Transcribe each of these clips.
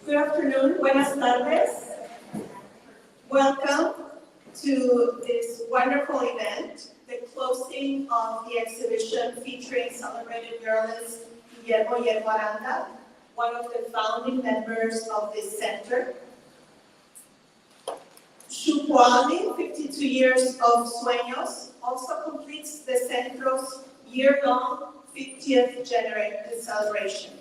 Good afternoon, buenas tardes. Welcome to this wonderful event, the closing of the exhibition featuring celebrated muralist Yermo Aranda, one of the founding members of this center. Xiuhpoualli, 52 years of Sueños, also completes the Centro's year-long 50th celebration.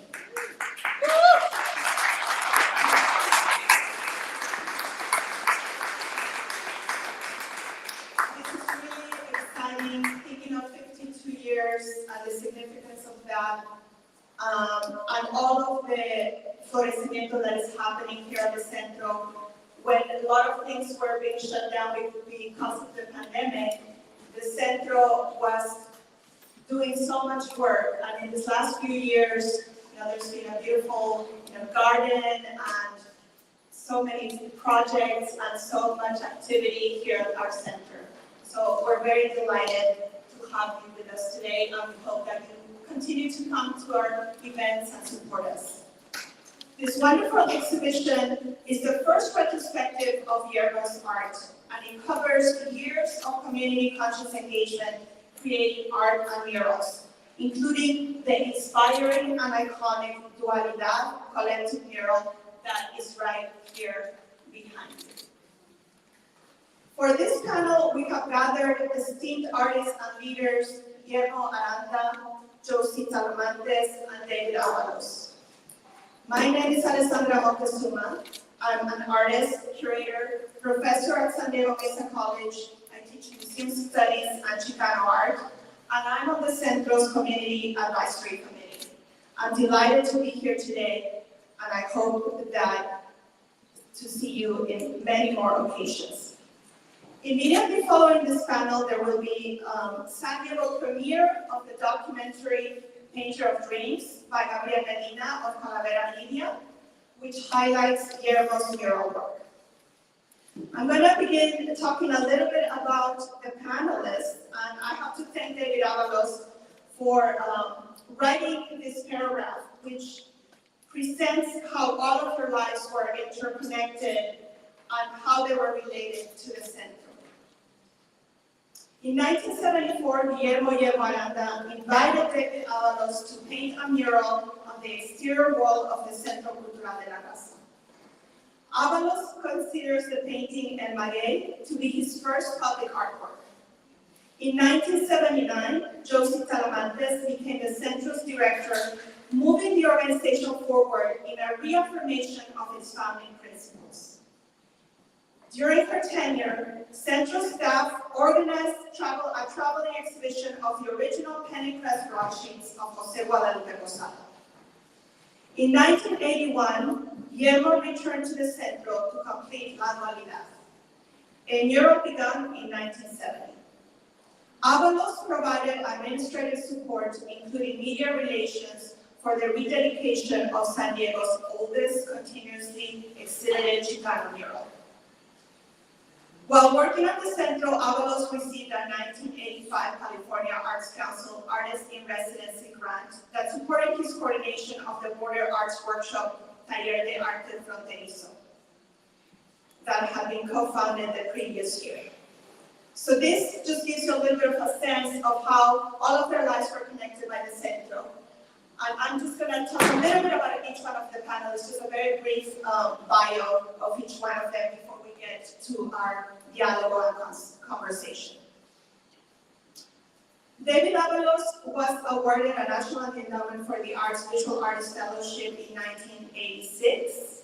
This is really exciting, thinking of 52 years and the significance of that, and all of the florecimiento that is happening here at the Centro. When a lot of things were being shut down because of the pandemic, the Centro was doing so much work, and in these last few years, there's been a beautiful garden and so many projects and so much activity here at our center. So we're very delighted to have you with us today, and we hope that you continue to come to our events and support us. This wonderful exhibition is the first retrospective of Yermo's art, and it covers years of community conscious engagement creating art and murals, including the inspiring and iconic Dualidad collective mural that is right here behind you. For this panel, we have gathered esteemed artists and leaders, Yermo Aranda, Josie, Talamantes, and David Avalos. My name is Alessandra Moctezuma. I'm an artist, curator, professor at San Diego College. I teach museum studies and Chicano art, and I'm on the Centro's Community Advisory Committee. I'm delighted to be here today, and I hope that to see you in many more occasions. Immediately following this panel, there will be San Diego premiere of the documentary Painter of Dreams by Gabriel Medina of Calavera Media, which highlights Yermo's mural work. I'm going to begin talking a little bit about the panelists, and I have to thank David Avalos for writing this paragraph, which presents how all of their lives were interconnected and how they were related to the Centro. In 1974, Yermo Aranda invited David Avalos to paint a mural on the exterior wall of the Centro Cultural de la Casa. Avalos considers the painting embodying to be his first public artwork. In 1979, Josie Talamantes became the Centro's director, moving the organization forward in a reaffirmation of its founding principles. During her tenure, Centro staff organized a traveling exhibition of the original pen and press broadsheets of Jose Guadalupe Posada. In 1981, Yermo returned to the Centro to complete La Dualidad, a mural begun in 1970. Avalos provided administrative support, including media relations, for the rededication of San Diego's oldest continuously exhibited Chicano mural. While working at the Centro, Avalos received a 1985 California Arts Council Artist in Residency grant that supported his coordination of the Border Arts Workshop Taller de Arte Fronterizo that had been co-founded the previous year. So this just gives you a little bit of a sense of how all of their lives were connected by the Centro. And I'm just going to talk a little bit about each one of the panelists, just a very brief bio of each one of them before we get to our dialogue and conversation. David Avalos was awarded a National Endowment for the Arts Visual Artist Fellowship in 1986.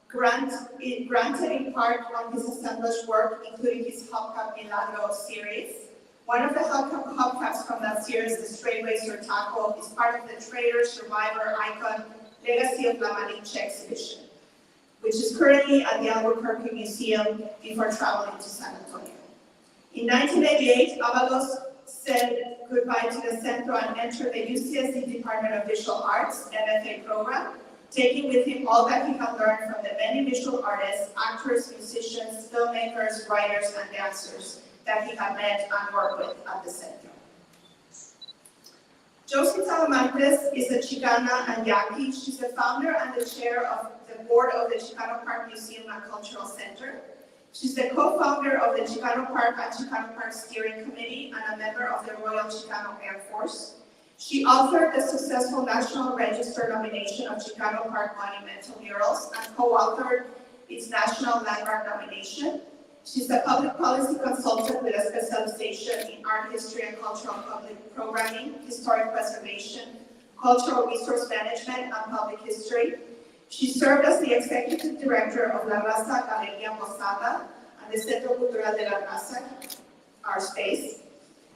Granted in part on his assemblage work, including his Hubcap Milagro series. One of the hubcaps from that series, the Straight Razor Taco, is part of the Trader Survivor Icon Legacy of La Malinche exhibition, which is currently at the Albuquerque Museum before traveling to San Antonio. In 1988, Avalos said goodbye to the Centro and entered the UCSD Department of Visual Arts MFA program, taking with him all that he had learned from the many visual artists, actors, musicians, filmmakers, writers, and dancers that he had met and worked with at the Centro. Josie Talamantes is a Chicana and Yaqui. She's the founder and the chair of the board of the Chicano Park Museum and Cultural Center. She's the co-founder of the Chicano Park and Chicano Park Steering Committee and a member of the Royal Chicano Air Force. She authored the successful National Register nomination of Chicano Park monumental murals and co-authored its National Landmark nomination. She's a public policy consultant with a specialization in art history and cultural public programming, historic preservation, cultural resource management, and public history. She served as the executive director of La Raza Galería Posada and the Centro Cultural de la Raza, our space.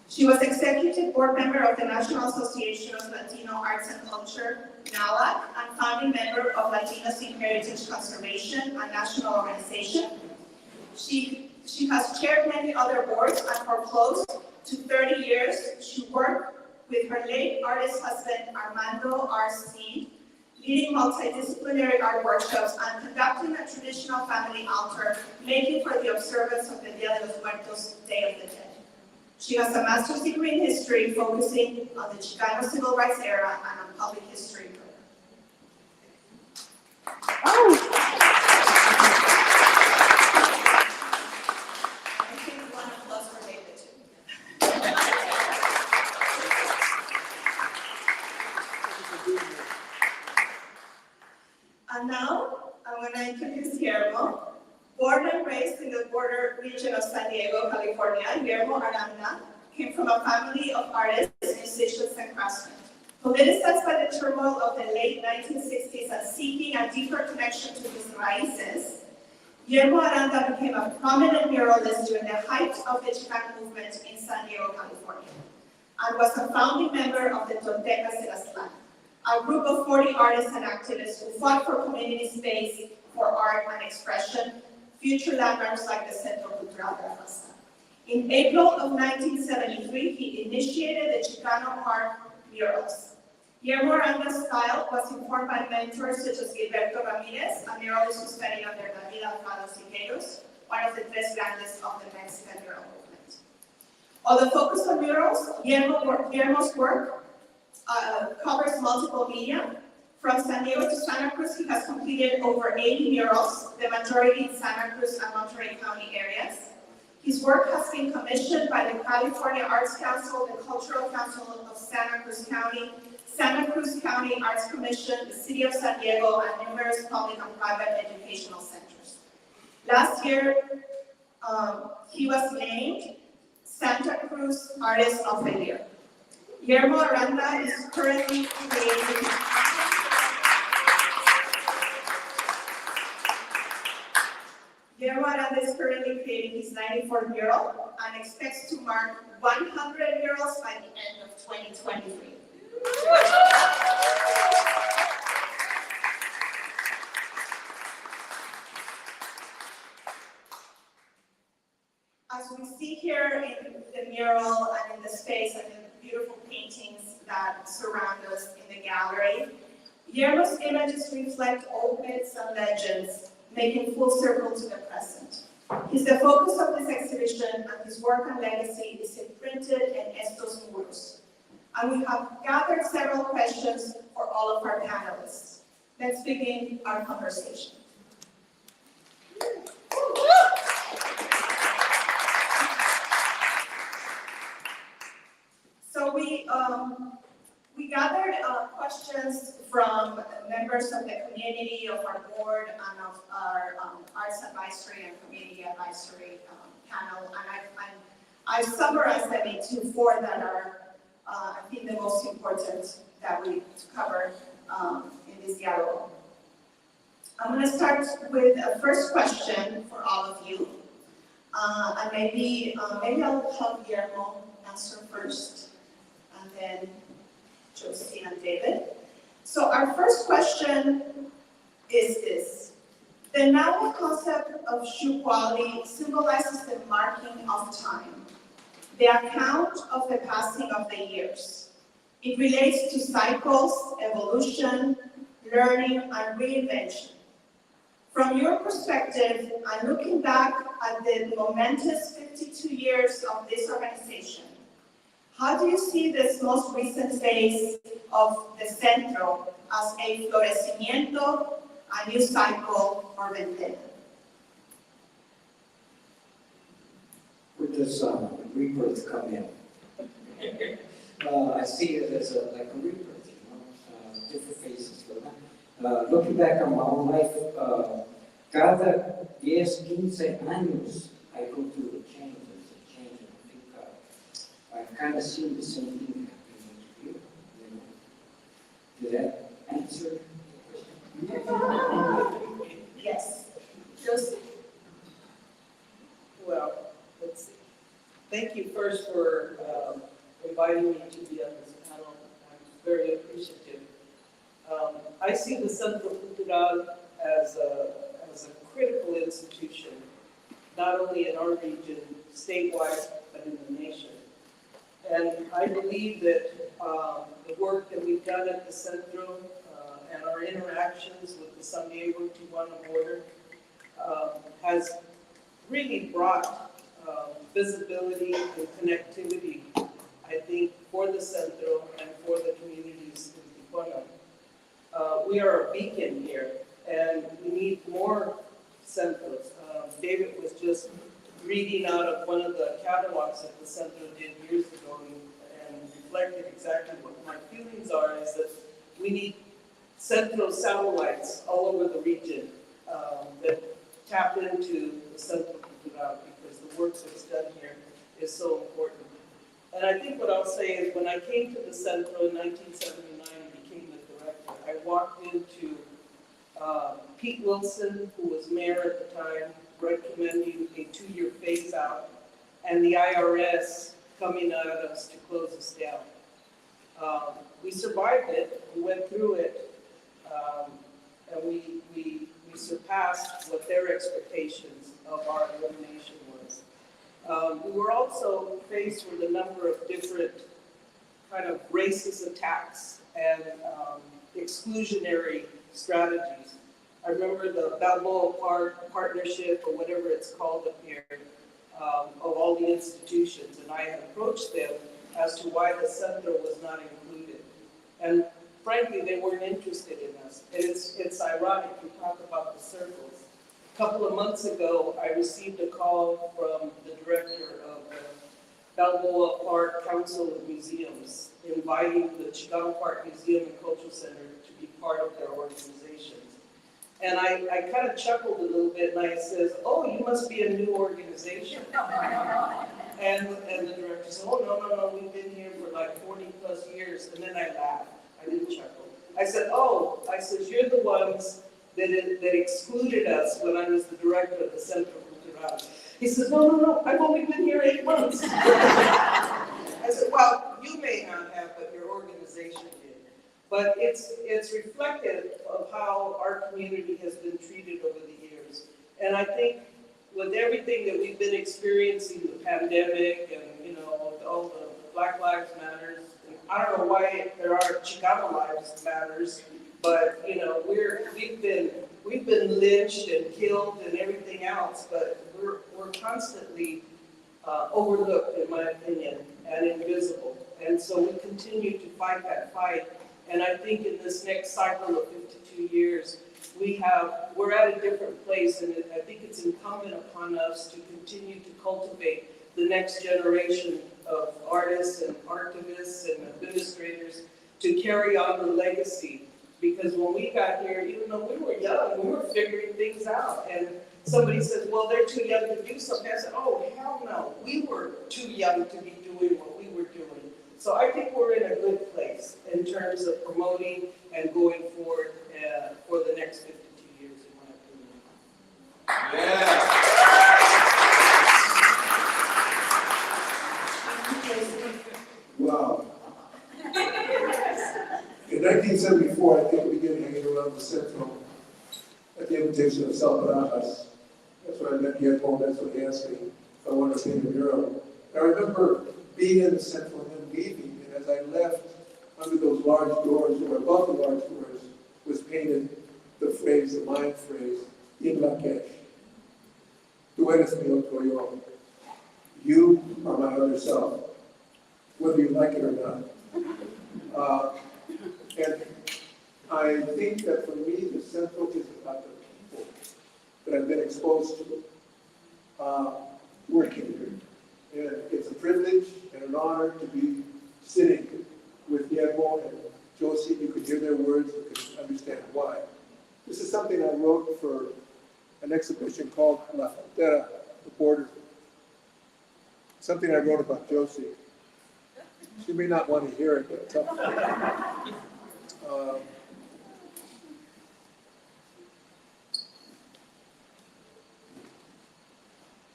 She was executive board member of the National Association of Latino Arts and Culture, NALAC, and founding member of Latinos in Heritage Conservation, a national organization. She has chaired many other boards, and for close to 30 years, she worked with her late artist husband, Armando R.C., leading multidisciplinary art workshops and conducting a traditional family altar, making for the observance of the Dia de los Muertos, Day of the Dead. She has a master's degree in history, focusing on the Chicano civil rights era and on public history. And now, I'm going to introduce Yermo. Born and raised in the border region of San Diego, California, Yermo Aranda came from a family of artists, musicians, and craftsmen. Politicized by the turmoil of the late 1960s and seeking a deeper connection to his raíces, Yermo Aranda became a prominent muralist during the height of the Chicano movement in San Diego, California, and was a founding member of the Toltecas de Aztlán, a group of 40 artists and activists who fought for community space for art and expression, future landmarks like the Centro Cultural de la Raza. In April of 1973, he initiated the Chicano Park murals. Yermo Aranda's style was informed by mentors such as Gilberto Ramirez, a muralist who studied under David Avalos, one of the tres grandes of the Mexican mural movement. Although focused on murals, Yermo's work covers multiple media. From San Diego to Santa Cruz, he has completed over 80 murals, the majority in Santa Cruz and Monterey County areas. His work has been commissioned by the California Arts Council, the Cultural Council of Santa Cruz County Arts Commission, the City of San Diego, and numerous public and private educational centers. Last year, he was named Santa Cruz Artist of the Year. Yermo Aranda is currently creating Yermo Aranda is currently creating his 94th mural and expects to mark 100 murals by the end of 2023. As we see here in the mural and in the space and in the beautiful paintings that surround us in the gallery, Yermo's images reflect old myths and legends, making full circle to the present. He's the focus of this exhibition, and his work and legacy is imprinted in estos muros. And we have gathered several questions for all of our panelists. Let's begin our conversation. So we gathered questions from members of the community, of our board, and of our Arts Advisory and Community Advisory panel, and I've summarized them into four that are, I think, the most important that we cover in this dialogue. I'm going to start with a first question for all of you, and maybe I'll have Yermo answer first, and then Josie and David. So our first question is this. The novel concept of Xiuhpoualli symbolizes the marking of time, the account of the passing of the years. It relates to cycles, evolution, learning, and reinvention. From your perspective, and looking back at the momentous 52 years of this organization, How do you see this most recent phase of the Centro as a florecimiento, a new cycle, or ventana? With this rebirth come in. I see it as like a rebirth, you know, different phases. Looking back on my own life, cada 10, 15 años, I go through the changes. And I think I've kind of seen the same thing happening here. You know. Did that answer the question? Yes. Josie? Well, let's see. Thank you first for inviting me to be on this panel. I'm very appreciative. I see the Centro Cultural as a critical institution, not only in our region, statewide, but in the nation. And I believe that the work that we've done at the Centro and our interactions with the San Diego-Tijuana border has really brought visibility and connectivity, I think, for the Centro and for the communities in Tijuana. We are a beacon here, and we need more Centros. David was just reading out of one of the catalogs that the Centro did years ago and reflected exactly what my feelings are, is that we need Centro satellites all over the region that tap into the Centro Cultural, because the work that's done here is so important. And I think what I'll say is, when I came to the Centro in 1979 and became the director, I walked into Pete Wilson, who was mayor at the time, recommending a 2-year phase out, and the IRS coming at us to close us down. We survived it, we went through it, and we surpassed what their expectations of our elimination was. We were also faced with a number of different kind of racist attacks and exclusionary strategies. I remember the Balboa Partnership, or whatever it's called up here, of all the institutions, and I had approached them as to why the Centro was not included. And frankly, they weren't interested in us. And it's ironic, we talk about the circles. A couple of months ago, I received a call from the director of the Balboa Park Council of Museums, inviting the Chicano Park Museum and Cultural Center to be part of their organizations. And I kind of chuckled a little bit, and I says, "Oh, you must be a new organization." And the director said, "Oh, no, we've been here for like 40 plus years." And then I laughed. I didn't chuckle. I said, "Oh," I said, "you're the ones that excluded us when I was the director of the Centro Cultural." He says, No, I've only been here 8 months. I said, "Well, you may not have, but your organization did." But it's reflective of how our community has been treated over the years. And I think with everything that we've been experiencing, the pandemic and, you know, all the Black Lives Matters, and I don't know why there are Chicano Lives Matters, but, you know, we've been lynched and killed and everything else, but we're constantly overlooked, in my opinion, and invisible. And so we continue to fight that fight. And I think in this next cycle of 52 years, we're at a different place, and I think it's incumbent upon us to continue to cultivate the next generation of artists and archivists and administrators to carry on the legacy. Because when we got here, even though we were young, we were figuring things out. And somebody says, "Well, they're too young to do something." I said, "Oh, hell no. We were too young to be doing what we were doing." So I think we're in a good place in terms of promoting and going forward for the next 52 years, in my opinion. Yeah. Wow. In 1974, I think we began hanging around the Centro at the invitation of Salamantes. That's when I met Yermo. That's when he asked me if I wanted to paint a mural. I remember being in the Centro and then leaving, and as I left, under those large doors, or above the large doors, was painted the phrase, the mind phrase, "In la cash. Tú eres mi otro yo." You are my other self. whether you like it or not. And I think that for me, the Centro is about the people that I've been exposed to working here. And it's a privilege and an honor to be sitting with Yermo and Josie. You could hear their words, you could understand why. This is something I wrote for an exhibition called La Frontera, the border. Something I wrote about Josie. She may not want to hear it, but tell her.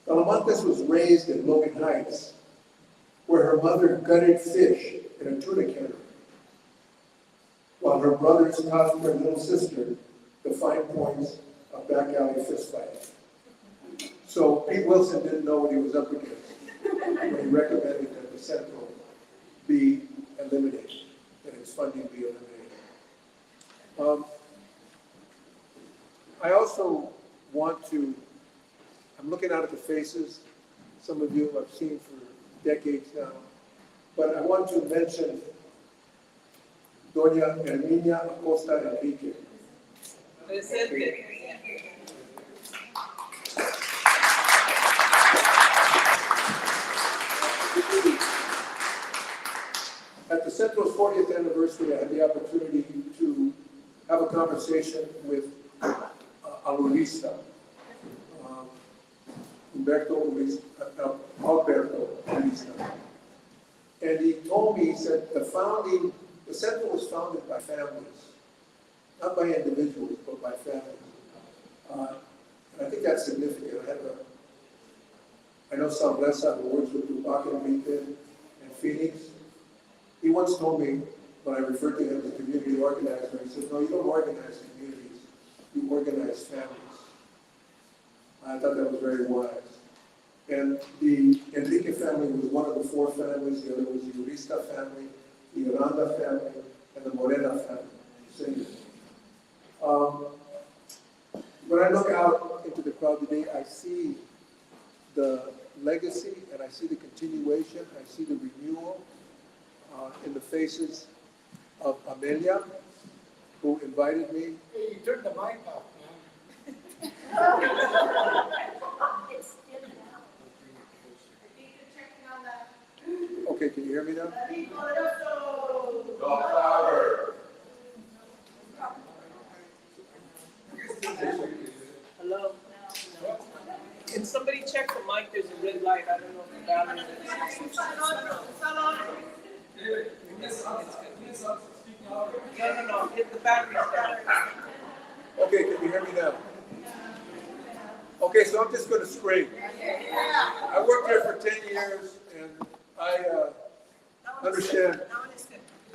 Talamantes was raised in Logan Heights, where her mother gutted fish in a tuna cannery, while her brothers taught her little sister the fine points of back alley fistfighting. So Pete Wilson didn't know what he was up against when he recommended that the Centro be eliminated, that its funding be eliminated. I also want to, I'm looking out at the faces, some of you I've seen for decades now, but I want to mention Doña Herminia Acosta Enrique. Presente. At the Centro's 40th anniversary, I had the opportunity to have a conversation with Alurista, Alberto Urista. And he told me, he said, the Centro was founded by families, not by individuals, but by families. And I think that's significant. I know Salvesa, who works with Tupac and Enrique and Phoenix. He once told me, when I referred to him as a community organizer, he said, no, you don't organize communities, you organize families. I thought that was very wise. And the Enrique family was one of the four families. The other was the Urista family, the Aranda family, and the Morena family. Cisneros. When I look out into the crowd today, I see the legacy and I see the continuation. I see the renewal in the faces of Amelia, who invited me. Hey, you turned the mic off, man. Okay, can you hear me now? Hello? Can somebody check the mic? There's a red light. I don't know if the battery No. Hit the battery down. Okay, can you hear me now? Okay, so I'm just going to scream. I worked here for 10 years, and I understand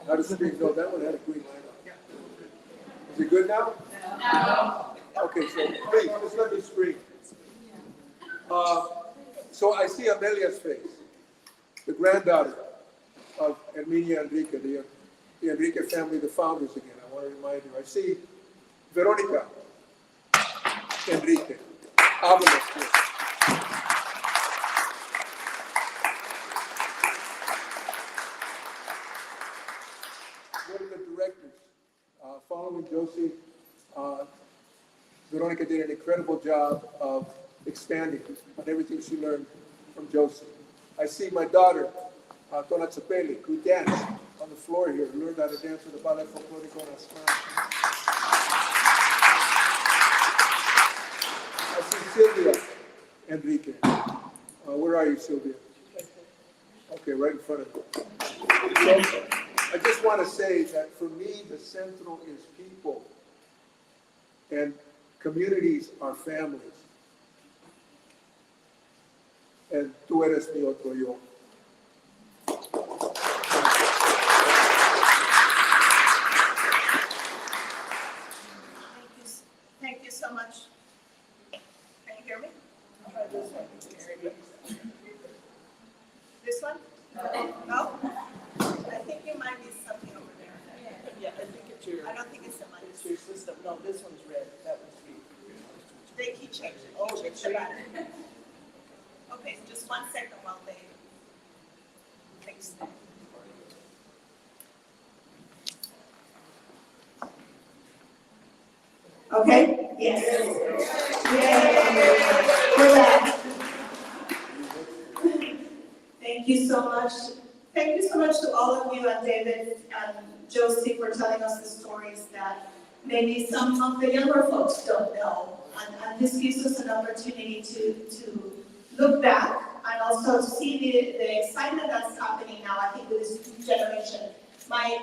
how to scream. No, that one had a green light on. Is it good now? No. Okay, so please, just let me scream. So I see Amelia's face, the granddaughter of Herminia Enrique, the Enrique family, the founders again. I want to remind you. I see Veronica Enrique, Avalos here. One of the directors, following Josie, Veronica did an incredible job of expanding on everything she learned from Josie. I see my daughter, Dona Xiuhpoualli, who danced on the floor here, learned how to dance with the Ballet Folklorico Nacional. I see Sylvia Enrique. Where are you, Sylvia? Okay, right in front of you. So, I just want to say that for me, the Centro is people, and communities are families. And tú eres mi otro yo. Thank you so much. Can you hear me? Try this one. This one? No? I think it might be something over there. Yeah, I think it's your, I don't think it's the mic. it's your system. No, this one's red. That one's green. They keep changing. Oh, Change it's the green. battery. Okay, just 1 second while they fix that. Okay? Yes. Yay. We're back. Thank you so much. Thank you so much to all of you and David and Josie for telling us the stories that maybe some of the younger folks don't know. And this gives us an opportunity to look back and also see the excitement that's happening now, I think, with this generation. My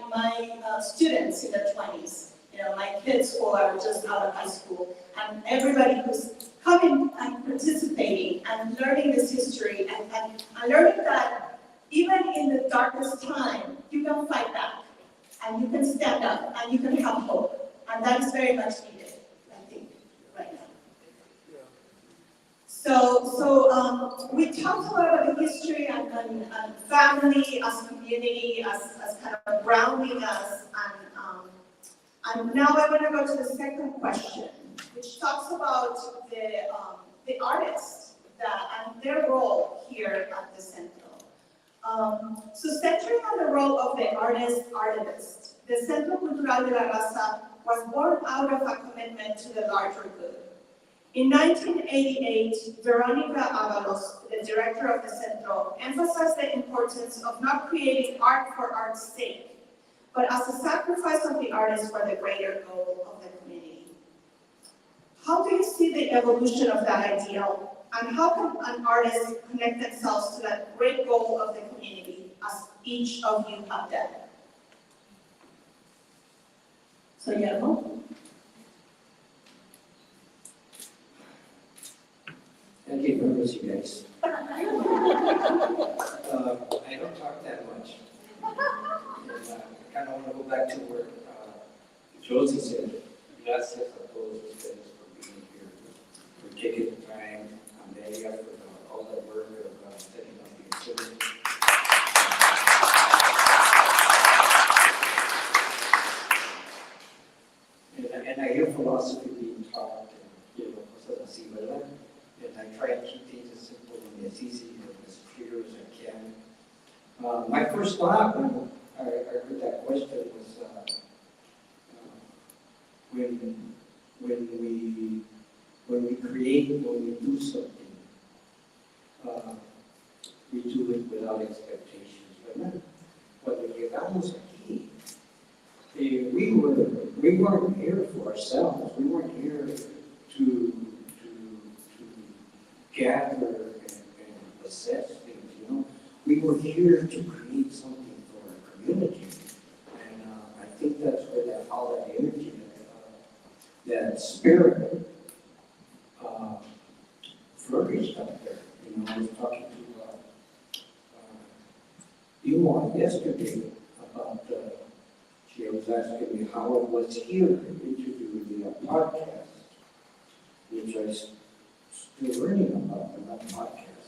students in their 20s, you know, my kids who are just out of high school, and everybody who's coming and participating and learning this history and learning that even in the darkest time, you can fight back, and you can stand up, and you can have hope. And that is very much needed, I think, right now. So we talked a lot about the history and family as community, as kind of grounding us. And now I want to go to the second question, which talks about the artists and their role here at the Centro. So centering on the role of the artist-artivist, the Centro Cultural de la Raza was born out of a commitment to the larger good. In 1988, Veronica Avalos, the director of the Centro, emphasized the importance of not creating art for art's sake, but as a sacrifice of the artist for the greater goal of the community. How do you see the evolution of that ideal? And how can an artist connect themselves to that great goal of the community, as each of you have done? So, Yermo? Thank you very much, you guys. I don't talk that much. And, I kind of want to go back to where Josie said, gracias a todos ustedes for being here, for taking the time, and Maria for all the work of setting up the activity. And I hear philosophy being taught, and, cosas así, ¿verdad? And I try to keep things as simple and as easy and as clear as I can. My first thought when I heard that question was when we create, when we do something, we do it without expectations, ¿verdad? Cuando llegamos aquí, we weren't here for ourselves. We weren't here to gather and assess things, you know. We were here to create something for our community. And I think that's where all that energy, that spirit flourished up there. You know, I was talking to Xiuhpoualli yesterday about, she was asking me how it was here interviewing the podcast, which I still learning about the podcast.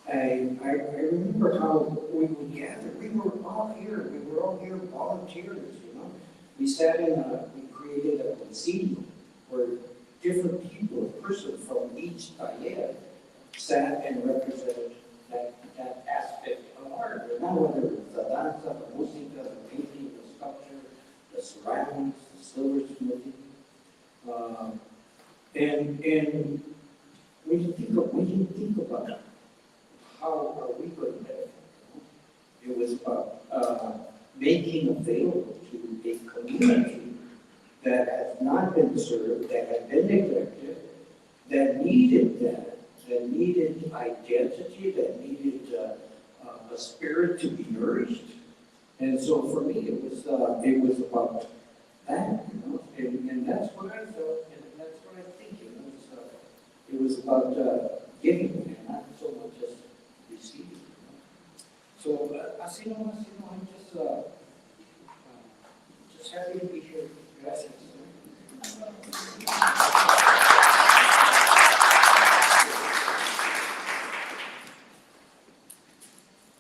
I remember how we would gather. We were all here volunteers, you know. We sat we created a concilio where different people, a person from each taller, sat and represented that aspect of art. Now whether it's the danza, the música, the painting, the sculpture, the ceramics, the silversmithing, and we didn't think about how are we going to live. It was about making available to a community that has not been served, that had been neglected, that needed that needed identity, that needed a spirit to be nourished. And so for me, it was about that, you know, and that's what I felt, and that's what I think. It was about giving and not so much as receiving. So, así nomás, I'm just happy to be here. Gracias.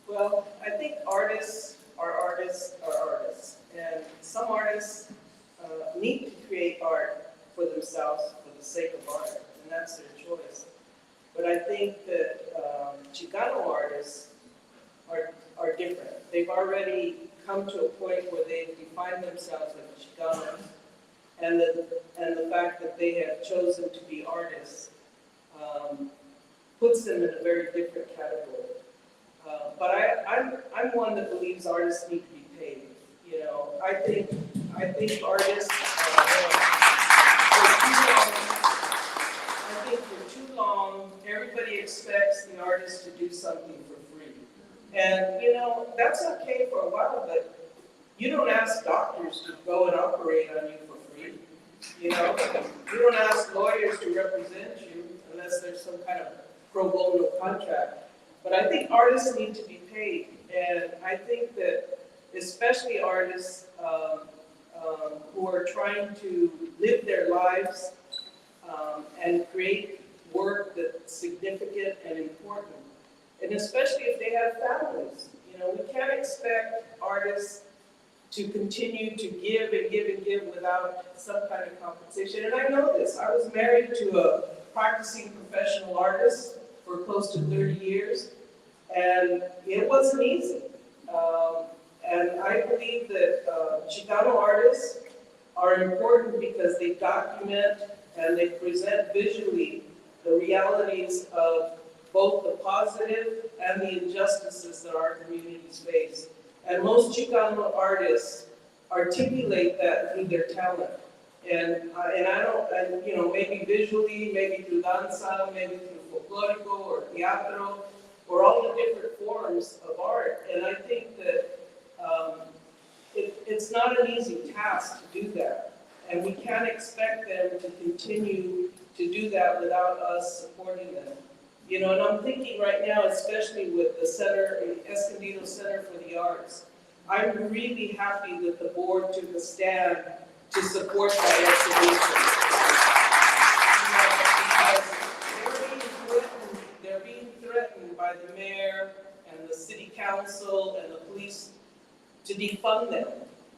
Well, I think artists are artists are artists. And some artists need to create art for themselves for the sake of art, and that's their choice. But I think that Chicano artists are different. They've already come to a point where they've defined themselves as Chicanos, and the fact that they have chosen to be artists puts them in a very different category. But I'm one that believes artists need to be paid. You know, I think artists for too long, everybody expects the artist to do something for free. And, you know, that's okay for a while, but you don't ask doctors to go and operate on you for free. You know, you don't ask lawyers to represent you unless there's some kind of pro bono contract. But I think artists need to be paid. And I think that especially artists who are trying to live their lives and create work that's significant and important. And especially if they have families. You know, we can't expect artists to continue to give and give and give without some kind of compensation. And I know this. I was married to a practicing professional artist for close to 30 years, and it wasn't easy. And I believe that Chicano artists are important because they document and they present visually the realities of both the positive and the injustices that our communities face. And most Chicano artists articulate that through their talent. And you know, maybe visually, maybe through danza, maybe through folklorico or teatro, or all the different forms of art. And I think that it's not an easy task to do that. And we can't expect them to continue to do that without us supporting them. You know, and I'm thinking right now, especially with the Center, Escondido Center for the Arts, I'm really happy that the board took a stand to support that exhibition. Because they're being threatened by the mayor and the city council and the police to defund them.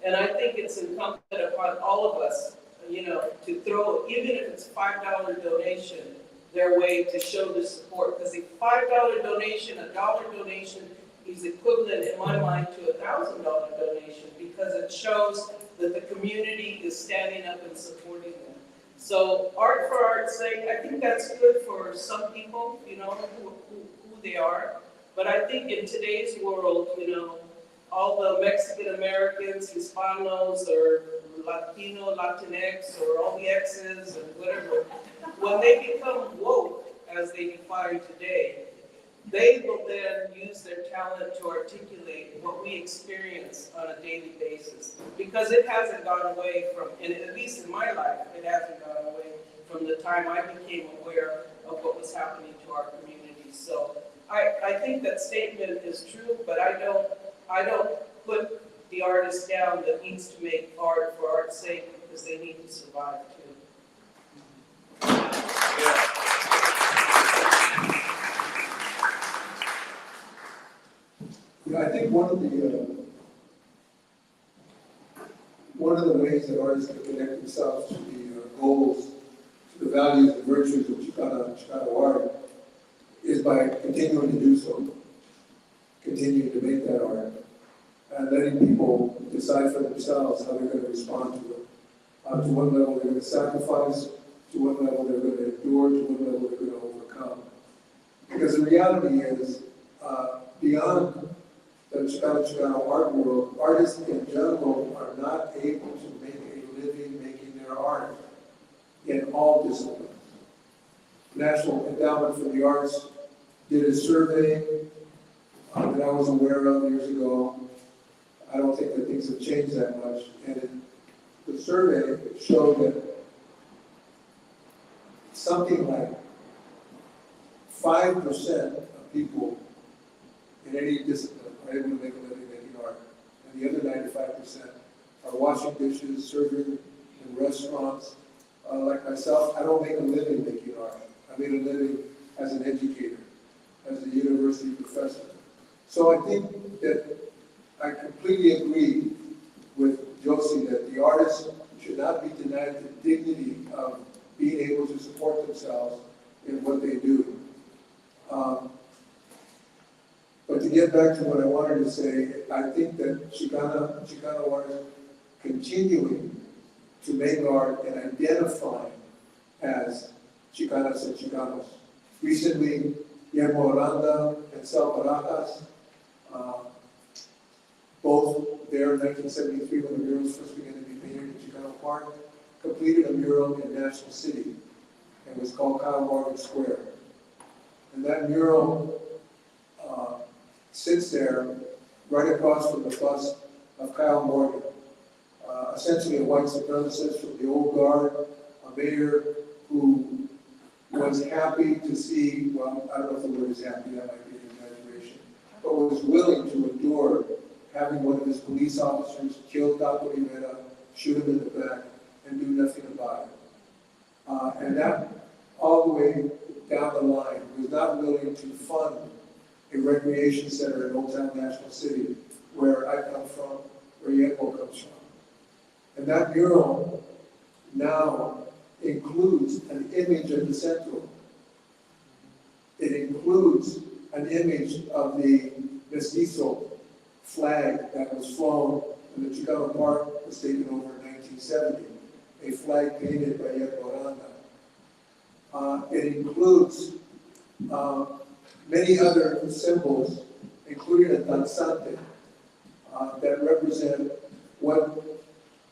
And I think it's incumbent upon all of us, you know, to throw, even if it's $5 donation, their way to show the support. Because a $5 donation, a dollar donation, is equivalent in my mind to a $1,000 donation, because it shows that the community is standing up and supporting them. So art for art's sake, I think that's good for some people, you know, who they are. But I think in today's world, you know, all the Mexican Americans, Hispanos, or Latino, Latinx, or all the X's and whatever, when they become woke, as they define today, they will then use their talent to articulate what we experience on a daily basis. Because it hasn't gone away from, and at least in my life, it hasn't gone away from the time I became aware of what was happening to our community. So I think that statement is true, but I don't put the artist down that needs to make art for art's sake, because they need to survive too. Yeah, I think one of the ways that artists can connect themselves to the goals, to the values and virtues of Chicano art, is by continuing to do so, continuing to make that art, and letting people decide for themselves how they're going to respond to it. To what level they're going to sacrifice, to what level they're going to endure, to what level they're going to overcome. Because the reality is, beyond the Chicano art world, artists in general are not able to make a living making their art in all disciplines. National Endowment for the Arts did a survey that I was aware of years ago. I don't think that things have changed that much. And the survey showed that something like 5% of people in any discipline are able to make a living making art. And the other 95% are washing dishes, serving in restaurants. Like myself, I don't make a living making art. I made a living as an educator, as a university professor. So I think that I completely agree with Josie that the artists should not be denied the dignity of being able to support themselves in what they do. But to get back to what I wanted to say, I think that Chicano art is continuing to make art and identify as Chicanas and Chicanos. Recently, Yermo, Aranda, and Barajas, both there in 1973 when the murals first began to be painted in Chicano Park, completed a mural in National City. It was called Calavera Square. And that mural sits there right across from the bust of Kyle Morgan, essentially a white supremacist from the old guard, a mayor who was happy to see, well, I don't know if the word is happy, that might be an exaggeration, but was willing to endure having one of his police officers kill Taco Rivera, shoot him in the back, and do nothing about it. And that, all the way down the line, was not willing to fund a recreation center in Old Town National City, where I come from, where Yermo comes from. And that mural now includes an image of the Centro. It includes an image of the Mestizo flag that was flown when the Chicano Park was taken over in 1970, a flag painted by Yermo Aranda. It includes many other symbols, including a danzante, that represent what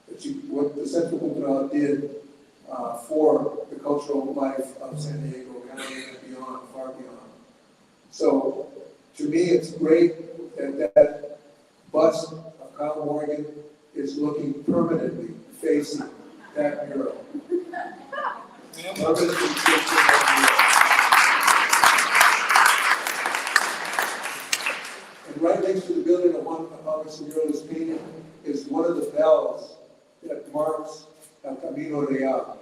the Centro Cultural did for the cultural life of San Diego County and beyond, far beyond. So, to me, it's great that that bust of Kyle Morgan is looking permanently facing that mural. And right next to the building of how this mural is painted is one of the bells that marks El Camino Real,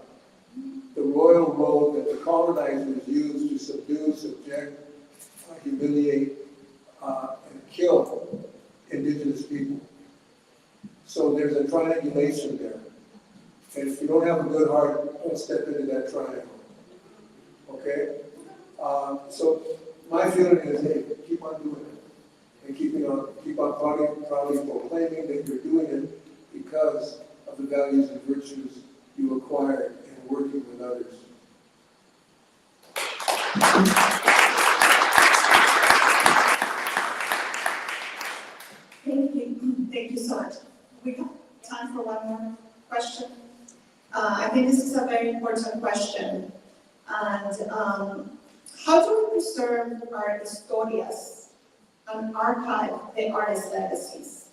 the royal road that the colonizers used to subdue, subject, humiliate, and kill indigenous people. So there's a triangulation there. And if you don't have a good heart, don't step into that triangle. Okay? So my feeling is, hey, keep on doing it. And keep on proudly proclaiming that you're doing it because of the values and virtues you acquired in working with others. Thank you so much. We have time for one more question. I think this is a very important question. And how do we preserve our historias and archive the artist legacies?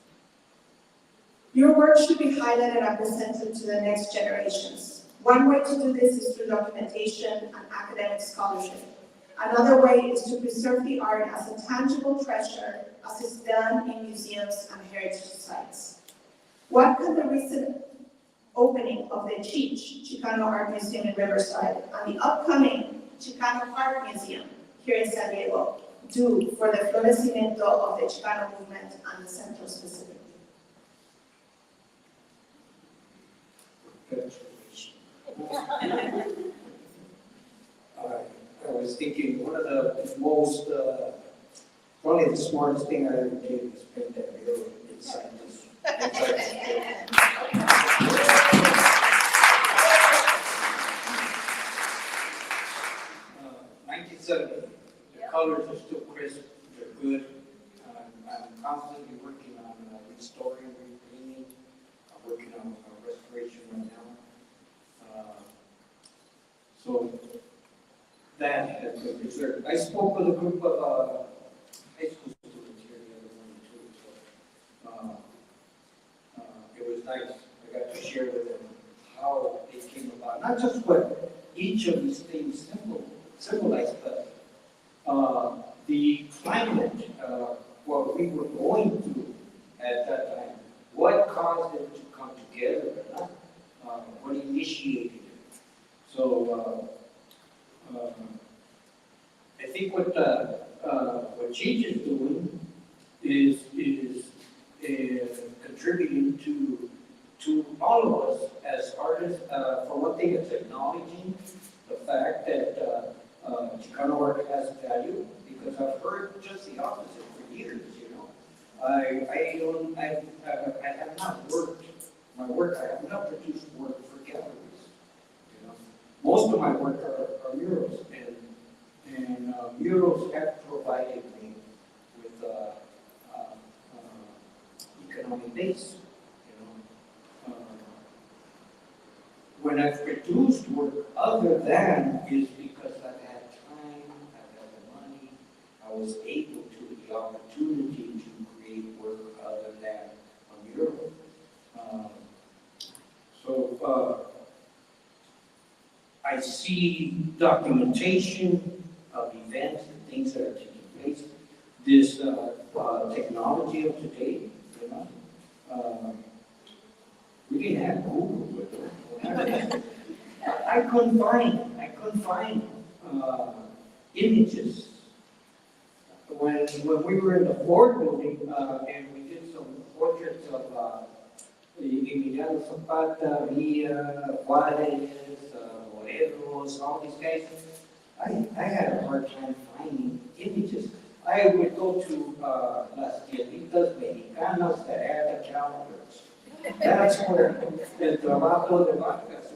Your work should be highlighted and presented to the next generations. One way to do this is through documentation and academic scholarship. Another way is to preserve the art as a tangible treasure, as is done in museums and heritage sites. What can the recent opening of the Chicano Art Museum in Riverside and the upcoming Chicano Art Museum here in San Diego do for the florecimiento of the Chicano movement and the Centro specifically? I was thinking one of the most, probably the smartest thing I ever did was paint that mural inside this. 1970. The colors are still crisp, they're good. I'm constantly working on restoring, repainting. I'm working on restoration right now. So that has been preserved. I spoke with a group of high school students here the other morning too. So it was nice. I got to share with them how it came about. Not just what each of these things symbolize, but the climate, what we were going through at that time, what caused it to come together, what initiated it. So I think what Cheech is doing is contributing to all of us as artists. For one thing, it's acknowledging the fact that Chicano art has value, because I've heard just the opposite for years, you know. I have not worked, I have not produced work for galleries, you know. Most of my work are murals, and murals have provided me with economic base, you know. When I've produced work other than is because I've had time, I've had the money, I was able to, the opportunity to create work other than a mural. I see documentation of events and things that are taking place. This technology of today, you know, we didn't have Google with it. I couldn't find images. When we were in the Ford building and we did some portraits of Emiliano Zapata, Villa, Juarez, Morelos, all these guys, I had a hard time finding images. I would go to Las Tienditas Mexicanas that had the calendars. That's where the trabajo de vacas,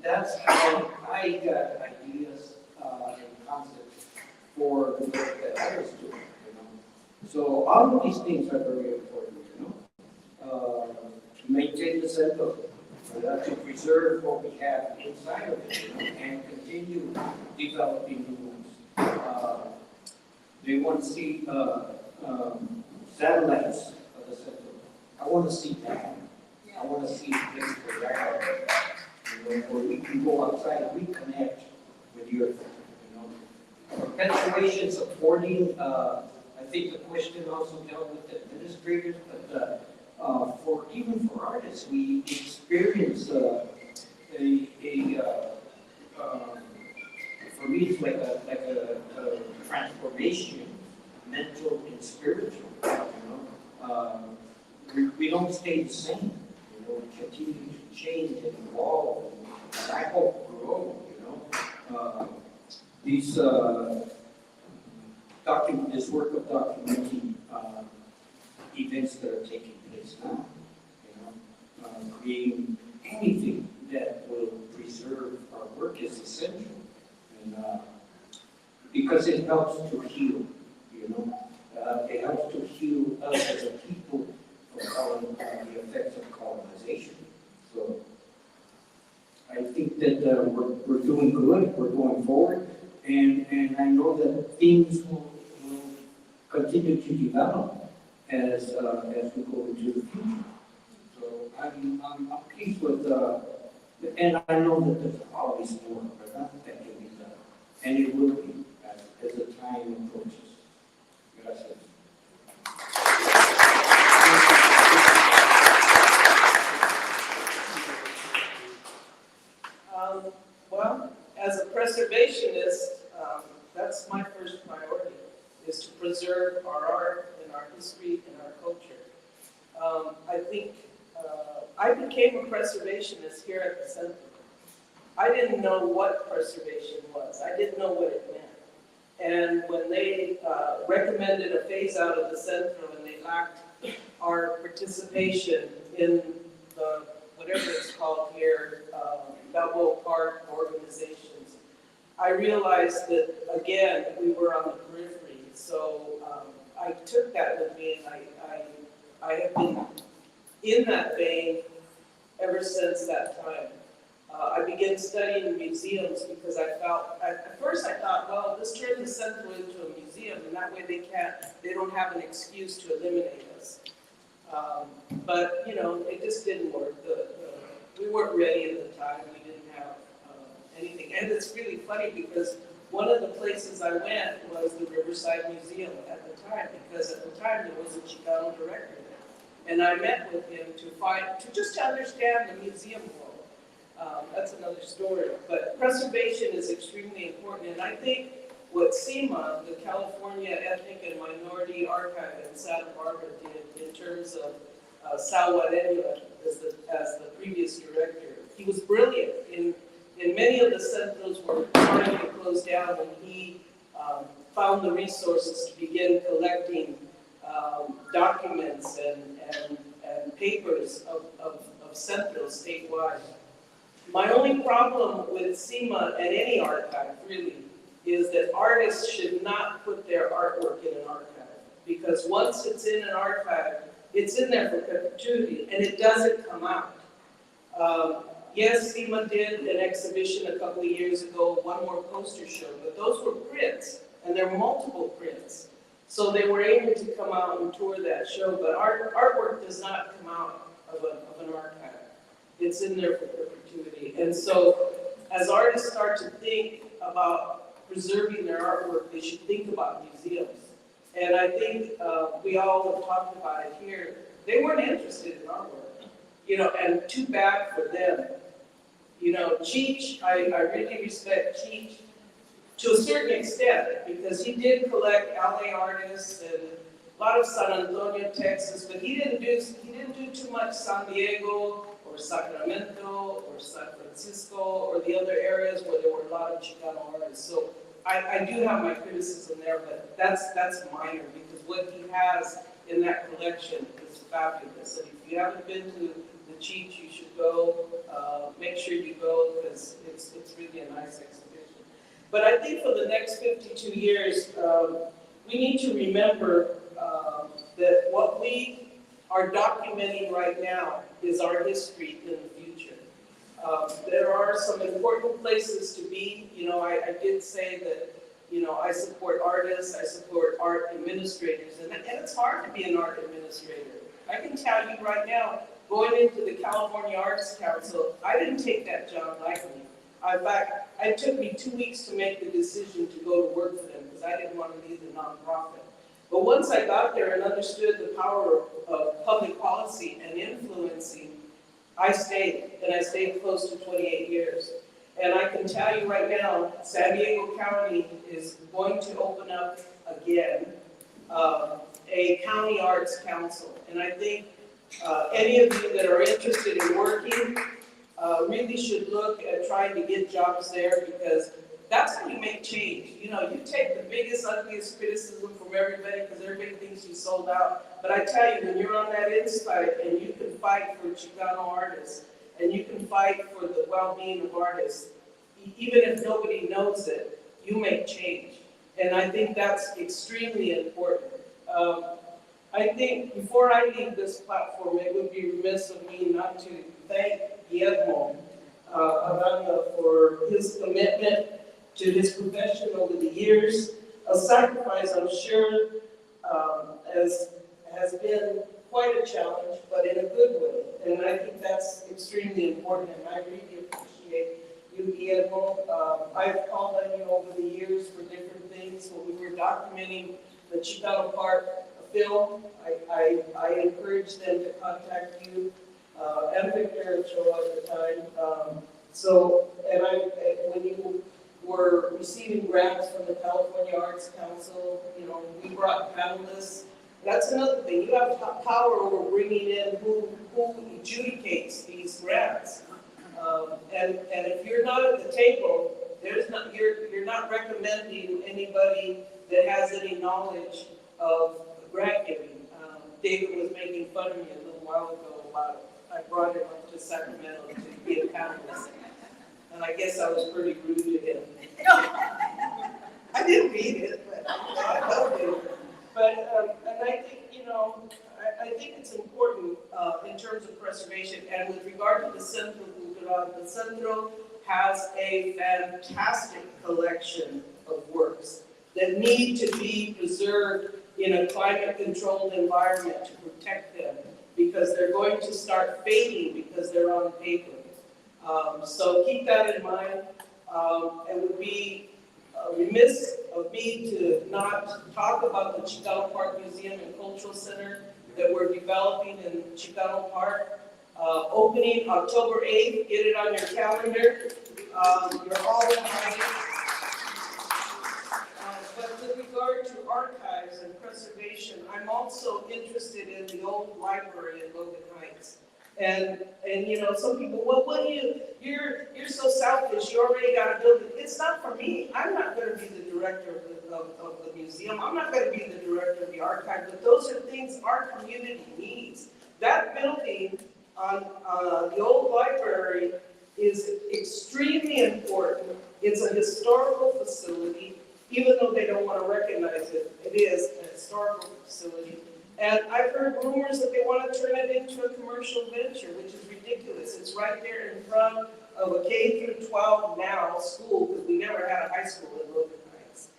that's how I got ideas and concepts for the work that I was doing, you know. So all of these things are very important, you know. To maintain the center, to preserve what we have inside of it, you know, and continue developing new ones. They want to see satellites of the center. I want to see that. I want to see this program, you know, where we can go outside, reconnect with the earth, you know. Perpetuation, supporting, I think the question also dealt with the administrators, but even for artists, we experience for me, it's like a transformation, mental and spiritual, you know. We don't stay the same, you know, we continue to change and evolve, and I hope grow, you know. This work of documenting events that are taking place now, you know, creating anything that will preserve our work is essential, and because it helps to heal, you know, it helps to heal us as a people from the effects of colonization. So I think that we're doing good, we're going forward, and I know that things will continue to develop as we go into the future. So I'm pleased with, and I know that there's always more, but not that can be done, and it will be as the time approaches. Gracias. Well, as a preservationist, that's my first priority, is to preserve our art and our history and our culture. I think I became a preservationist here at the center. I didn't know what preservation was. I didn't know what it meant. And when they recommended a phase out of the center and they lacked our participation in the, whatever it's called here, double part organizations, I realized that, again, we were on the periphery. So I took that with me, and I have been in that vein ever since that time. I began studying museums because I felt, at first I thought, well, let's turn the center into a museum, and that way they don't have an excuse to eliminate us. But, you know, it just didn't work. We weren't ready at the time. We didn't have anything. And it's really funny because one of the places I went was the Riverside Museum at the time, because at the time there was a Chicano director there. And I met with him to understand the museum world. That's another story. But preservation is extremely important. And I think what CIMA, the California Ethnic and Minority Archive in Santa Barbara, did in terms of Sal Guarella as the previous director, he was brilliant. In many of the centers were trying to close down, and he found the resources to begin collecting documents and papers of Centros statewide. My only problem with SEMA and any archive really is that artists should not put their artwork in an archive, because once it's in an archive, it's in there for perpetuity and it doesn't come out. Yes, SEMA did an exhibition a couple of years ago, one more poster show, but those were prints, and there were multiple prints. So they were able to come out and tour that show, but artwork does not come out of an archive. It's in there for perpetuity. And so as artists start to think about preserving their artwork, they should think about museums. And I think we all have talked about it here. They weren't interested in artwork, you know, and too bad for them. You know, Cheech, I really respect Cheech to a certain extent, because he did collect LA artists and a lot of San Antonio, Texas, but he didn't do too much San Diego or Sacramento or San Francisco or the other areas where there were a lot of Chicano artists. So I do have my criticism there, but that's minor, because what he has in that collection is fabulous. And if you haven't been to the Cheech, you should go. Make sure you go, because it's really a nice exhibition. But I think for the next 52 years, we need to remember that what we are documenting right now is our history in the future. There are some important places to be. You know, I did say that, you know, I support artists, I support art administrators, and it's hard to be an art administrator. I can tell you right now, going into the California Arts Council, I didn't take that job lightly. In fact, it took me 2 weeks to make the decision to go to work for them, because I didn't want to leave the nonprofit. But once I got there and understood the power of public policy and influencing, I stayed, and I stayed close to 28 years. And I can tell you right now, San Diego County is going to open up again a county arts council. And I think any of you that are interested in working really should look at trying to get jobs there, because that's how you make change. You know, you take the biggest, ugliest criticism from everybody because everybody thinks you sold out. But I tell you, when you're on that inside and you can fight for Chicano artists and you can fight for the well-being of artists, even if nobody knows it, you make change. And I think that's extremely important. I think before I leave this platform, it would be remiss of me not to thank Yermo, Aranda, for his commitment to his profession over the years. A sacrifice, I'm sure, has been quite a challenge, but in a good way. And I think that's extremely important, and I really appreciate you, Yermo. I've called on you over the years for different things. When we were documenting the Chicano Park film, I encouraged them to contact you, and Victor Ochoa at the time. When you were receiving grants from the California Arts Council, you know, we brought panelists. That's another thing. You have power over bringing in who adjudicates these grants. And if you're not at the table, you're not recommending anybody that has any knowledge of grant giving. David was making fun of me a little while ago about I brought him up to Sacramento to be a panelist. And I guess I was pretty rude to him. I didn't read it, but I loved it. But and I think, you know, I think it's important in terms of preservation. And with regard to the Centro Cultural, the Centro has a fantastic collection of works that need to be preserved in a climate-controlled environment to protect them, because they're going to start fading because they're on paper. So keep that in mind. It would be remiss of me to not talk about the Chicano Park Museum and Cultural Center that we're developing in Chicano Park. Opening October 8th, get it on your calendar. You're all invited. But with regard to archives and preservation, I'm also interested in the old library in Logan Heights. And you know, some people, well, what do you're so selfish, you already got a building. It's not for me. I'm not gonna be the director of the museum. I'm not gonna be the director of the archive, but those are things our community needs. That building on the old library is extremely important. It's a historical facility, even though they don't want to recognize it. It is a historical facility. And I've heard rumors that they want to turn it into a commercial venture, which is ridiculous. It's right there in front of a K through 12 now school, because we never had a high school in Logan Heights.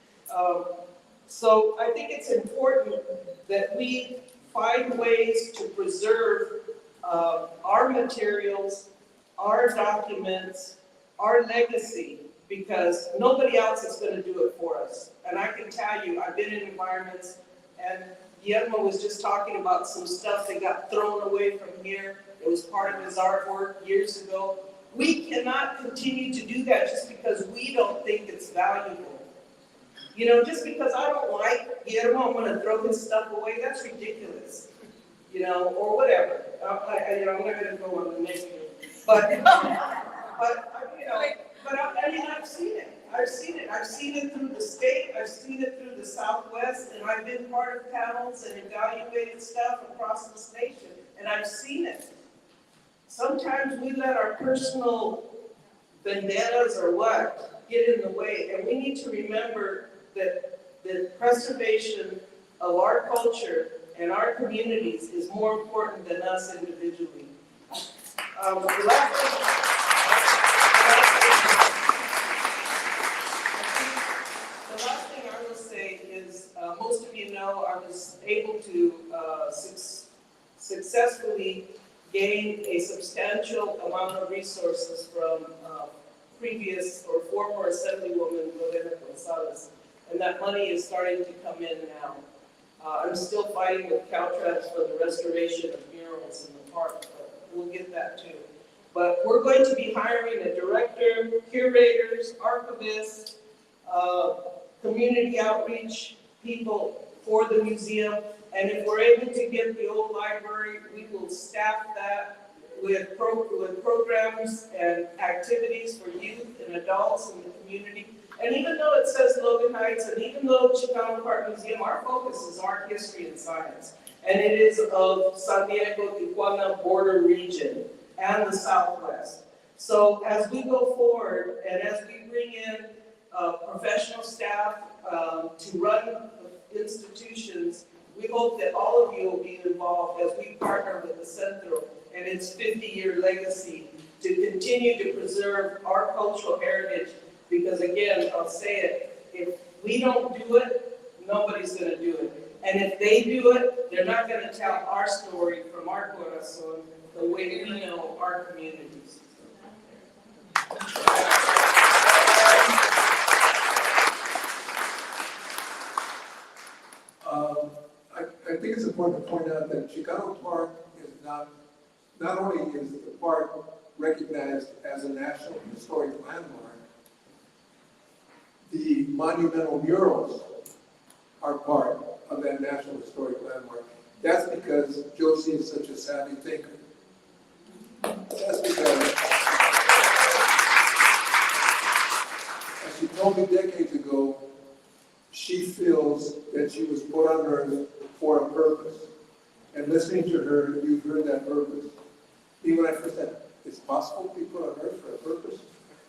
So I think it's important that we find ways to preserve our materials, our documents, our legacy, because nobody else is going to do it for us. And I can tell you, I've been in environments, and Yermo was just talking about some stuff that got thrown away from here. It was part of his artwork years ago. We cannot continue to do that just because we don't think it's valuable. You know, just because I don't like Yermo, I'm going to throw his stuff away. That's ridiculous. You know, or whatever. I'm not going to go on the negative. But you know, I mean, I've seen it. I've seen it through the state. I've seen it through the Southwest, and I've been part of panels and evaluated stuff across the station, and I've seen it. Sometimes we let our personal vendettas or what get in the way, and we need to remember that the preservation of our culture and our communities is more important than us individually. The last thing I will say is, most of you know, I was able to successfully gain a substantial amount of resources from previous or former Assemblywoman Lorena Gonzalez, and that money is starting to come in now. I'm still fighting with Caltrans for the restoration of murals in the park, but we'll get that too. But we're going to be hiring a director, curators, archivists, community outreach people for the museum. And if we're able to get the old library, we will staff that with programs and activities for youth and adults in the community. And even though it says Logan Heights, and even though Chicano Park Museum, our focus is art, history, and science. And it is of San Diego, Tijuana border region and the Southwest. So as we go forward and as we bring in professional staff to run institutions, we hope that all of you will be involved as we partner with the Centro and its 50-year legacy to continue to preserve our cultural heritage. Because again, I'll say it, if we don't do it, nobody's going to do it. And if they do it, they're not going to tell our story from our corazón the way we know our communities. I think it's important to point out that Chicano Park is not only is the park recognized as a National Historic Landmark, the monumental murals are part of that National Historic Landmark. That's because Josie is such a savvy thinker. That's because, as she told me decades ago, she feels that she was put on earth for a purpose. And listening to her, you've heard that purpose. Even when I first said, it's possible to be put on earth for a purpose?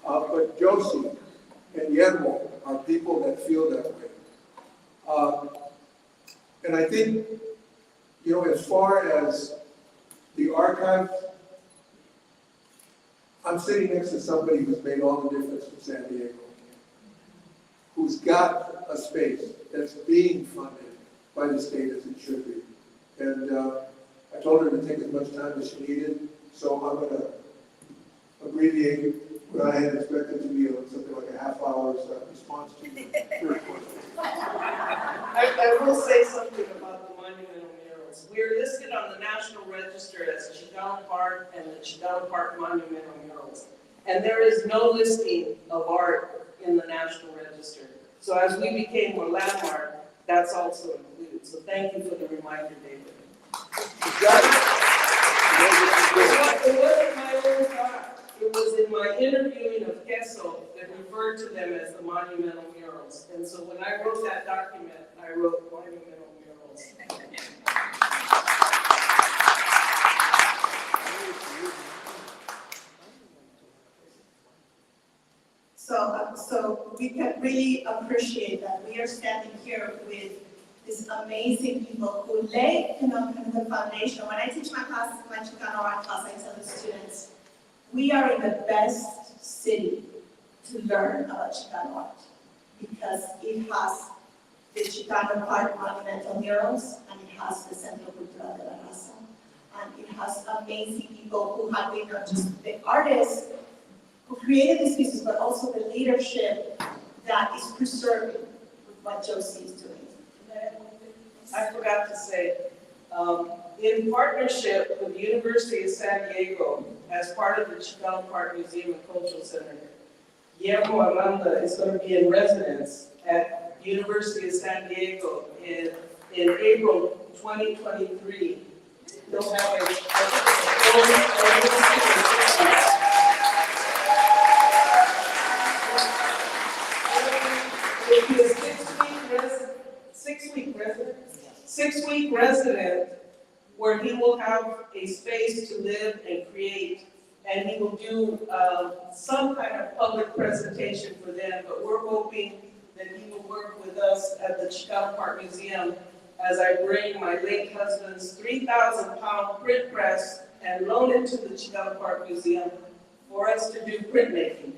But Josie and Yermo are people that feel that way. And I think, you know, as far as the archive, I'm sitting next to somebody who's made all the difference in San Diego, who's got a space that's being funded by the state as it should be. And I told her to take as much time as she needed, so I'm going to abbreviate what I had expected to be something like a half-hour response to your question. I will say something about the monumental murals. We're listed on the National Register as Chicano Park and the Chicano Park Monumental Murals. And there is no listing of art in the National Register. So as we became a landmark, that's also included. So thank you for the reminder, David. interviewing of Queso that referred to them as the monumental murals. And so when I wrote that document, I wrote monumental murals. So we can really appreciate that we are standing here with these amazing people who lay, kind of the foundation. When I teach my class, my Chicano art class, I tell the students, we are in the best city to learn about Chicano art because it has the Chicano Park monumental murals and it has the Centro Cultural de la Raza. And it has amazing people who have been not just the artists who created these pieces, but also the leadership that is preserving what Josie is doing. I forgot to say, in partnership with the University of San Diego, as part of the Chicano Park Museum and Cultural Center, Yermo Aranda is going to be in residence at the University of San Diego in April 2023. They'll have six-week resident where he will have a space to live and create, and he will do some kind of public presentation for them, but we're hoping that he will work with us at the Chicano Park Museum as I bring my late husband's 3,000-pound print press and loan it to the Chicano Park Museum for us to do printmaking.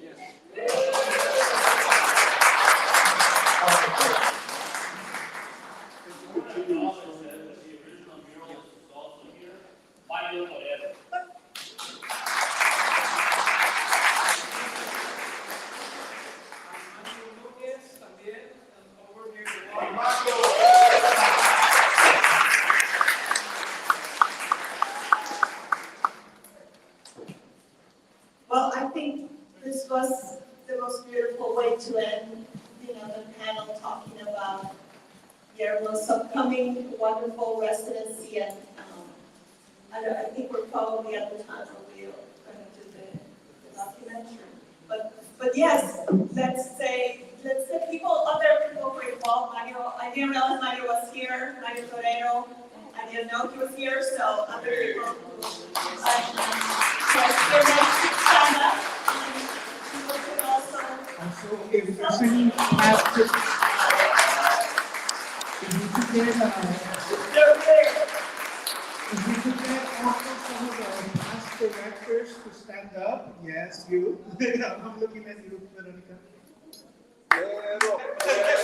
Well, I think this was the most beautiful way to end, the panel talking about Yermo's upcoming wonderful residency, and I think we're probably at the time where we are going to do the documentary. But yes, let's say people, other people were involved. I didn't realize Mario was here, Mario Torero. I didn't know he was here, so other people who stand up. People could also. And so if there's any past, if you could get also some of the past directors to stand up. Yes, you. I'm looking at you, Veronica. One of the others,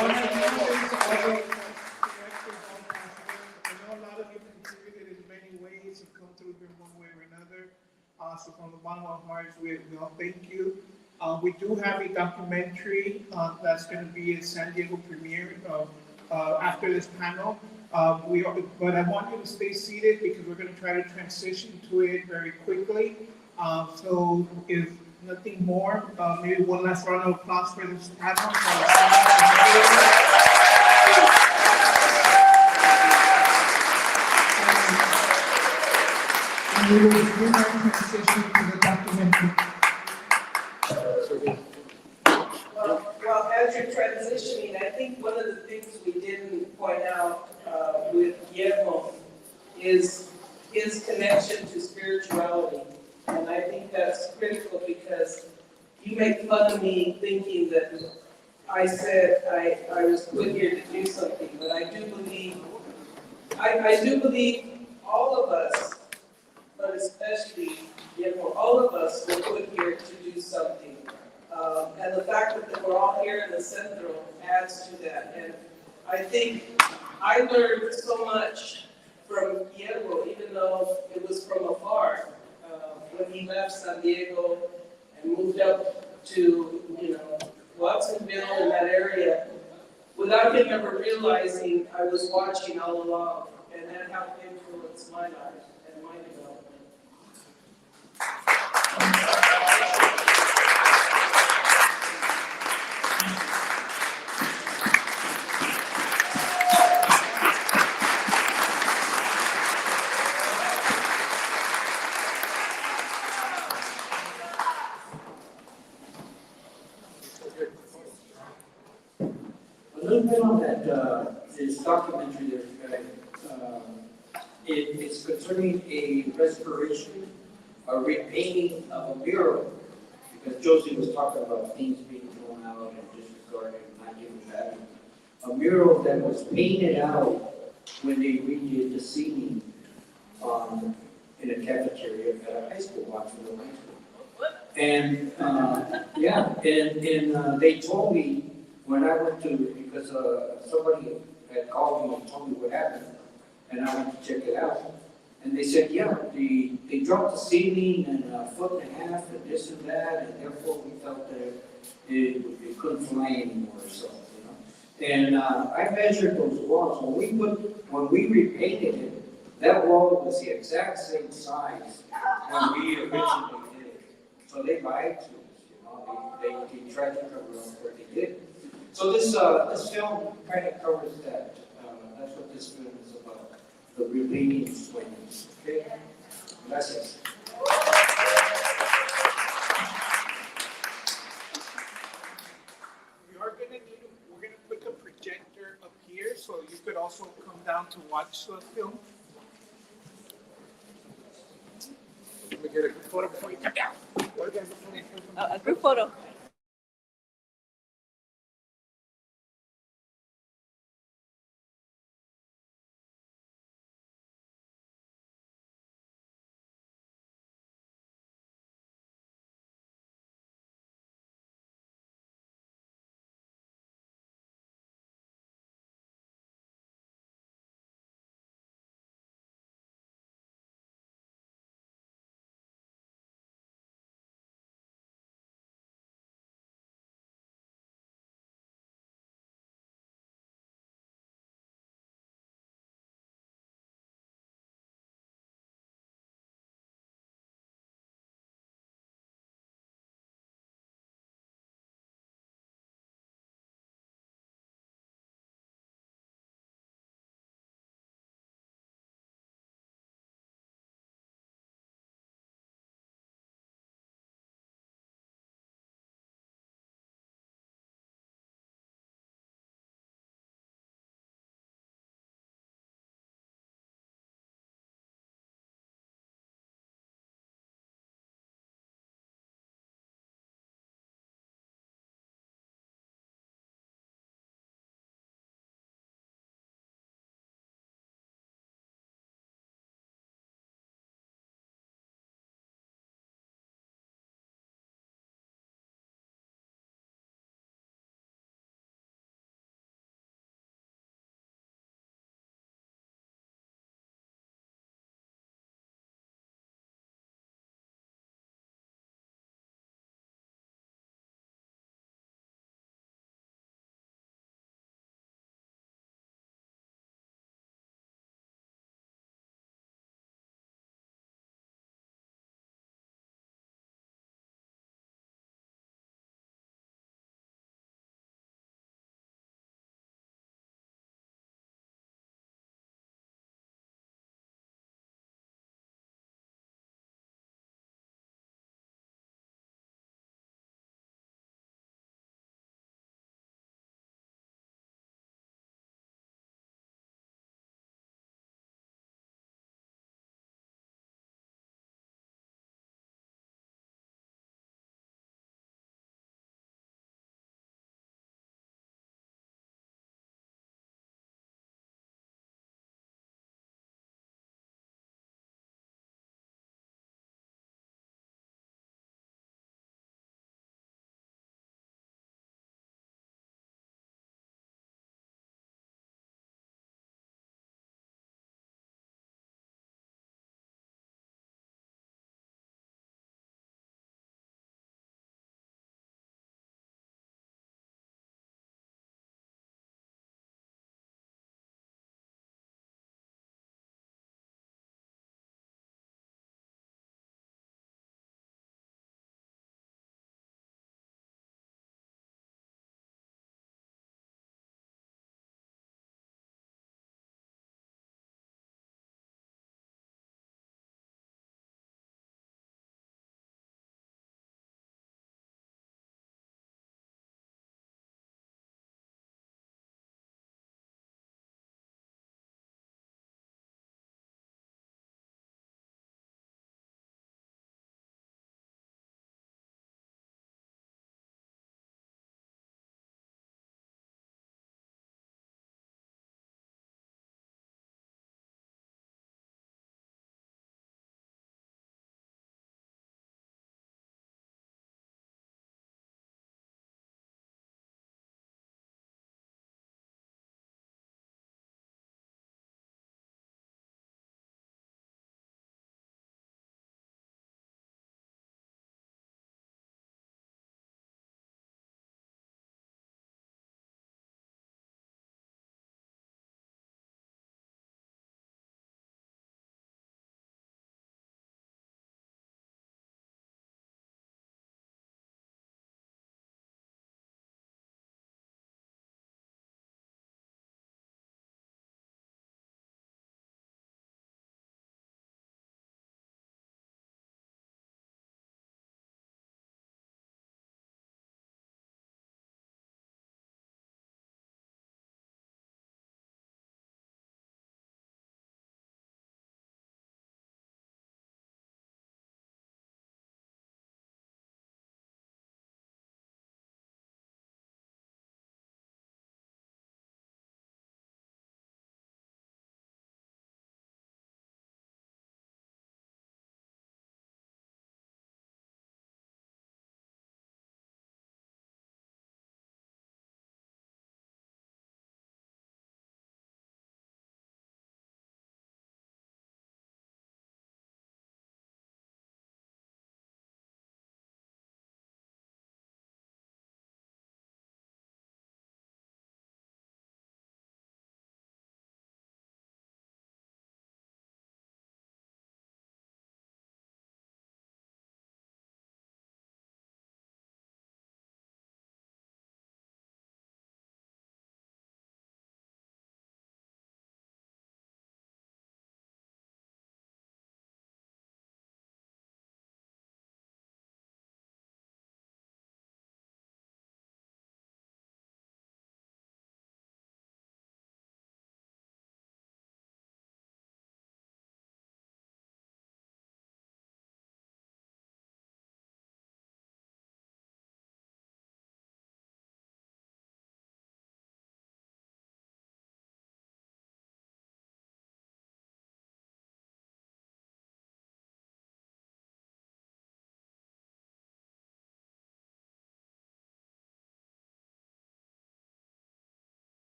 all the directors, all past. I know a lot of you contributed in many ways. You've come through in one way or another. So from the bottom of our hearts, we all thank you. We do have a documentary that's going to be a San Diego premiere after this panel. But I want you to stay seated because we're going to try to transition to it very quickly. So if nothing more, maybe one last round of applause for this panel. And we will begin our transition to the documentary. Well, as you're transitioning, I think one of the things we didn't point out with Yermo is his connection to spirituality. And I think that's critical because you make fun of me thinking that I said I was put here to do something, but I do believe all of us, but especially Yermo, all of us were put here to do something. And the fact that we're all here in the Centro adds to that. And I think I learned so much from Yermo, even though it was from afar. When he left San Diego and moved up to, Watsonville in that area, without him ever realizing I was watching all along, and that helped influence my life and my development. little bit on that, this documentary there, it's concerning a restoration, a repainting of a mural. Because Josie was talking about things being thrown out and disregarded and not given value. A mural that was painted out when they redid the ceiling in a cafeteria at a high school, Watchville High School. And, they told me when I went to, because somebody had called me and told me what happened, and I went to check it out. And they said, yeah, they dropped the ceiling and a foot and a half and this and that, and therefore we felt that it couldn't fly anymore or something, you know. And I measured those walls. When we repainted it, that wall was the exact same size when we originally did it. So they lied to us, you know. They tried to cover up what they did. So this film kind of covers that. That's what this film is about. The remaining Sueños. Okay? Gracias. We're gonna put the projector up here, so you could also come down to watch the film. Let me get a photo before you come down. A group photo.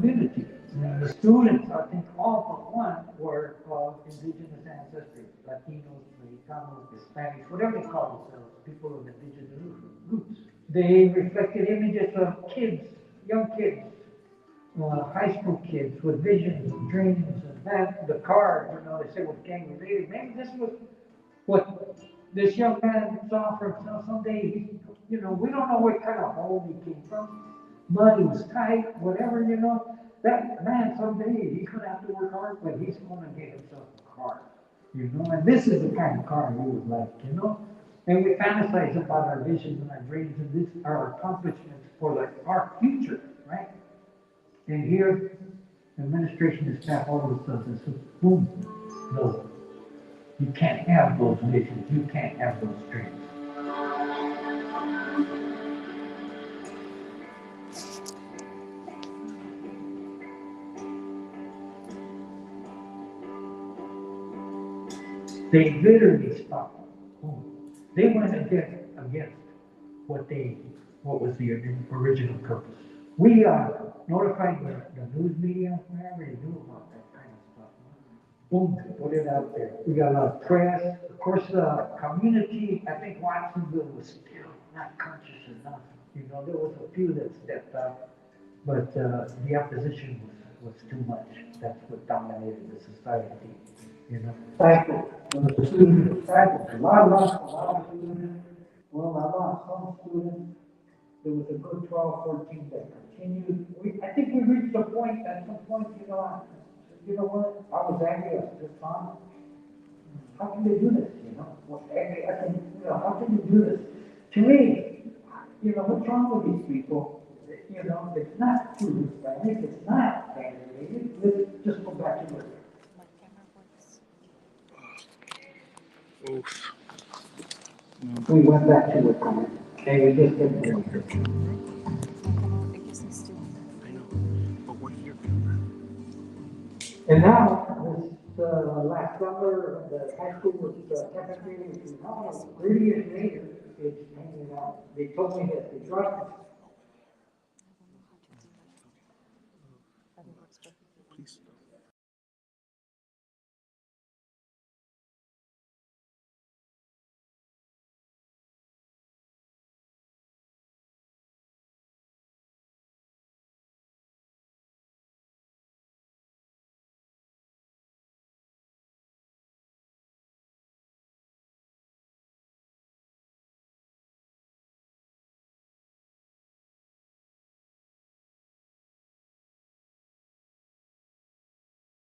community. And the students, I think all but one, were of indigenous ancestry, Latinos, Mexicanos, Hispanics, whatever they call themselves, people of indigenous roots. They reflected images of kids, young kids, high school kids with visions and dreams, and that, the car, they say was gang related. Maybe this was what this young man saw for himself someday. We don't know what kind of home he came from. Money was tight, whatever, that man someday, he's gonna have to work hard, but he's gonna get himself a car, and this is the kind of car he would like, and we fantasize about our visions and our dreams and this, our accomplishments for our future, right? And here, the administration and staff all of a sudden says, boom, no, you can't have those visions, you can't have those dreams. They literally stopped. They went against what was the original purpose. We notified the news media, whoever they knew about that kind of stuff. Boom, put it out there. We got a lot of press. Of course, the community, I think Watsonville was still not conscious enough. There was a few that stepped up, but the opposition was too much. That's what dominated the society. Cycle, the student cycle, a lot of students. Well, I lost some students. There was a good 12, 14 that continued. I think we reached a point, at some point, you know what? I was angry at this time. How can they do this? How can you do this? To me, what's wrong with these people? It's not too Hispanic, it's not aggravated. Let's just go back to it. Oof. We went back to it, and we just didn't do it. I know, but what year? And now, this last summer, the high school was technically, now, 3 years later, it's hanging out. They told me that the drugs